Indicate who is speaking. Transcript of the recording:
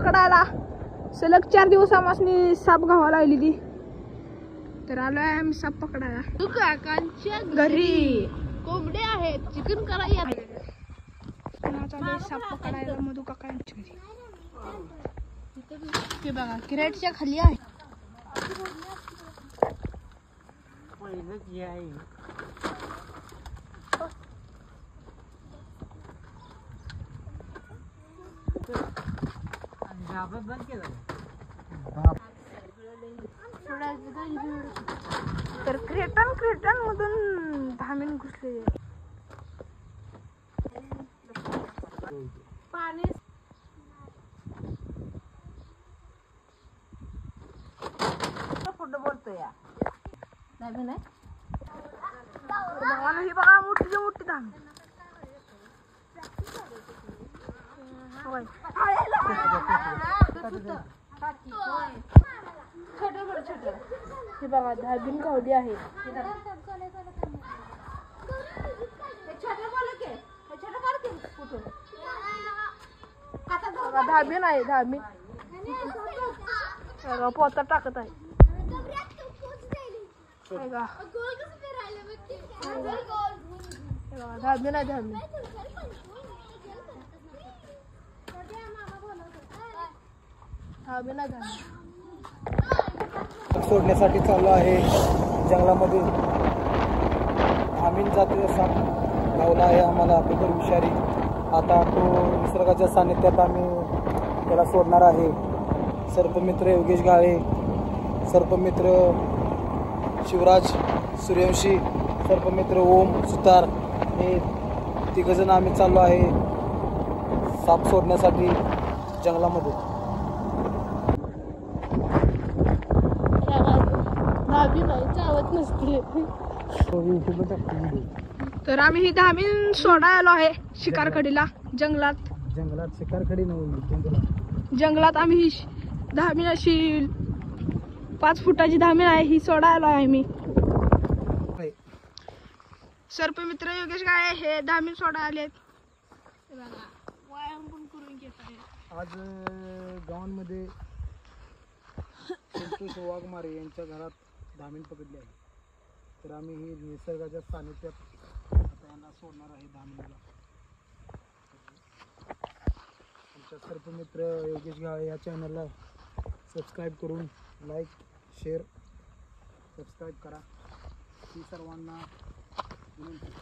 Speaker 1: पकडायला सलग 4 दिवस आम्हाला साप घावा लागलेली तर आलोय आम्ही साप पकडायला
Speaker 2: काकांच्या
Speaker 1: घरी
Speaker 2: कोंबडे आहेत चिकन करायला
Speaker 1: साप पकडायला मधू काकांच्या घरी
Speaker 2: ते बघा किराटच्या खाली आहे
Speaker 1: तर क्रेटन मधून धामीन घुसले
Speaker 2: पाणी
Speaker 1: फोटो बोलतो या
Speaker 2: नाही
Speaker 1: भगवान ही बघा मोठी धामी हे बघा धाबीन गावली आहे धाबीन आहे धाबीन पोता टाकत आहे धाबीन आहे धाबीन
Speaker 3: सोडण्यासाठी चाललो आहे जंगलामध्ये धामीन जातीचा साप लावला आहे आम्हाला बिगर विषारी आता तो निसर्गाच्या सानिध्यात आम्ही त्याला सोडणार आहे सर्पमित्र योगेश गाळे सर्पमित्र शिवराज सूर्यवंशी सर्पमित्र ओम सुतार हे तिघजण आम्ही चाललो आहे साप सोडण्यासाठी जंगलामध्ये
Speaker 1: तर आम्ही ही धामीन सोडायला आहे शिकारखडीला जंगलात
Speaker 3: शिकारखडी नव्हती
Speaker 1: जंगलात आम्ही ही धामीन अशी 5 फुटाची धामीन आहे ही सोडायला आहे मी सर्पमित्र योगेश गाळे हे धामीन सोडायला
Speaker 2: व्यायाम पण करून घेत आहे
Speaker 3: आज गावांमध्ये संतोष वाघमारे यांच्या घरात धामीन पकडली आहे तर आम्ही ही निसर्गाच्या सानिध्यात आता यांना सोडणार आहे धामीनला आमच्या सर्पमित्र योगेश गाळे या चॅनलला सबस्क्राईब करून लाईक शेअर सबस्क्राईब करा ही सर्वांना विनंती